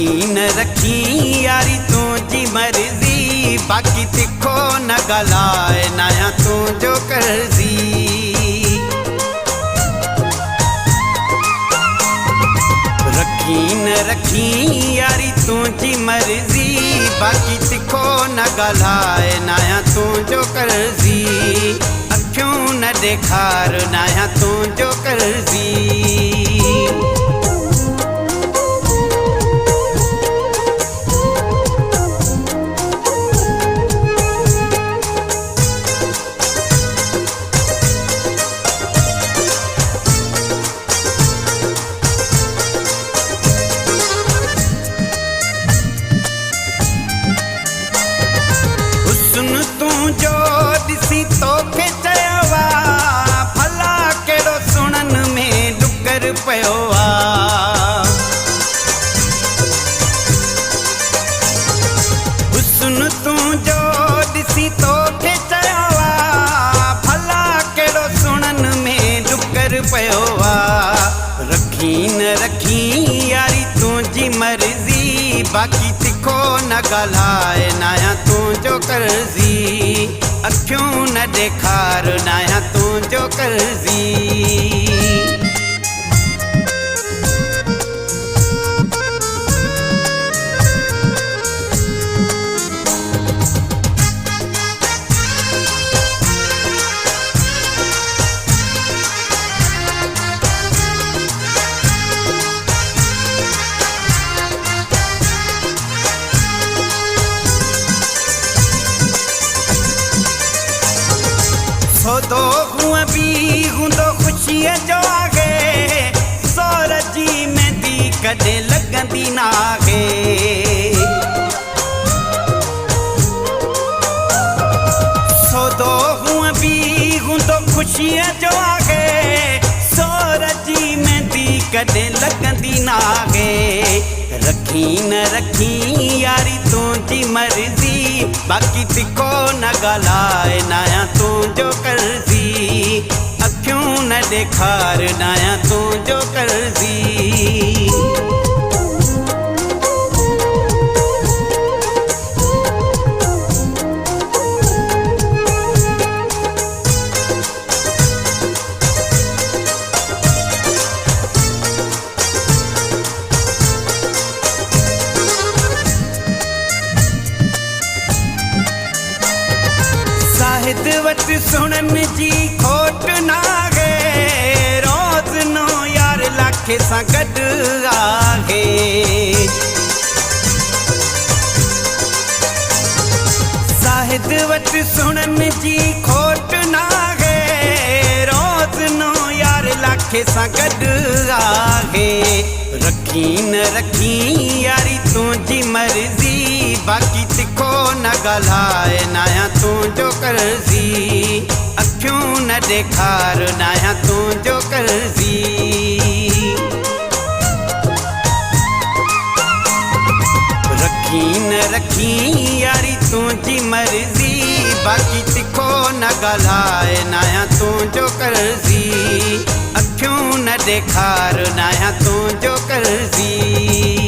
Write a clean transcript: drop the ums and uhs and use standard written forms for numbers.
रखी न रखी यारी तुझी मर्जी, बाकी तिखो न गलाए नया तुझो कर्जी। रखी न रखी यारी तुझी मर्जी, बाकी तिखो न गलाए नया तुझो कर्जी। अखियों न देखार नया तुझो कर्जी। जो दिसी तोखे चयोवा भला केड़ो सुनन में डुकर पयो आ। हुस्न तू जो दिसी तोखे चयोवा भला केड़ो सुनन में डुकर पयो आ। रखी न रखी यारी तुझी मर्जी, बाकी तिखो न गलाए नया तुझो कर्जी। अखियों न देखार नया तुझो कर्जी। तो हुआ भी हूँ तो खुशी जो आगे, सोरजी में दी कदे लगंदी नागे। तो हुआ भी हूँ तो खुशी जो आगे, सोरजी में दी कदे लगंदी नागे। रखी न रखी यारी तुझी मर्जी, बाकी तिखो न गलाए नया तुझो कर्जी। अखियों न देखार नया तुझो कर्जी। वट सुनन जी खोट नागे, रोज नो यार लाखे सां गॾु आहे। साहिद वट सुनन जी खोट नागे, रोज नो यार लाखे सां गॾु आहे। रखी न रखी यारी तुझी मर्जी, बाकी तिखो न गलाए नया तुझो कर्जी। अखियों न देखार नया तुझो कर्जी। रखी न रखी यारी तुझी मर्जी, बाकी तिखो न गलाए नया तुझो कर्जी। अखियों न देखार नया तुझो कर्जी।